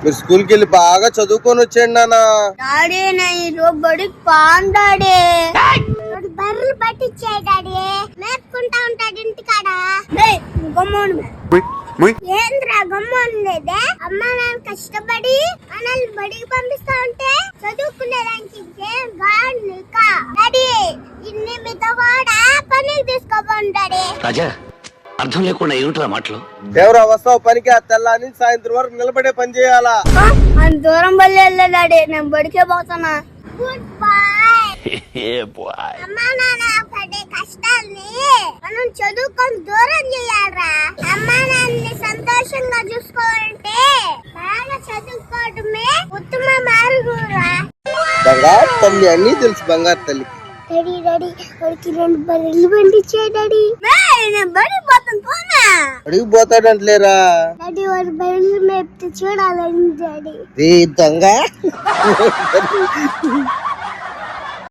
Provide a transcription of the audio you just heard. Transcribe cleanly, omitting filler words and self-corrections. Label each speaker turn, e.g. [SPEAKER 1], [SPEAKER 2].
[SPEAKER 1] మీరు స్కూల్ కి వెళ్ళి బాగా చదువుకొని వచ్చేయండి నాన్న.
[SPEAKER 2] డాడీ నేను బడికి పాను డాడీ. బర్రెలు పట్టించాయి డాడీ, మేపుకుంటా ఉంటాడు ఇంటికాడ. ఏంద్రా గమ్మని లేదే? అమ్మ నాన్న కష్టపడి మనల్ని బడికి పంపిస్తా ఉంటే చదువుకునేదానికి డాడీ ఇన్ని మీతో కూడా పనికి తీసుకోపోండి డాడీ.
[SPEAKER 3] రాజా అర్థం లేకుండా ఏమిట్రా మాటలు?
[SPEAKER 1] ఎవరు వస్తావు పనికి? ఆ తెల్లని సాయంత్రం వరకు నిలబడే పని చేయాలా?
[SPEAKER 2] అంత దూరం బల్లి వెళ్ళే డాడీ, నేను బడికే పోతానా. Good boy. అమ్మా నాన్న పడే కష్టాల్ని మనం చదువుకొని దూరం చేయాలరా. అమ్మా నాన్నని సంతోషంగా చూసుకోవాలంటే బాగా చదువుకోవడమే ఉత్తమ మార్గంరా.
[SPEAKER 1] బంగారు తల్లి అన్ని తెలుసు బంగారు తల్లి.
[SPEAKER 2] డాడీ డాడీ వాడికి 2 బర్రెలు పండించాయి డాడీ. నేను బడికి పోతాను పోనా.
[SPEAKER 1] అడిగి పోతాడంటలేరా
[SPEAKER 2] డాడీ వాడు బర్రెలు మేపితే చూడాలని డాడీ.
[SPEAKER 1] దొంగ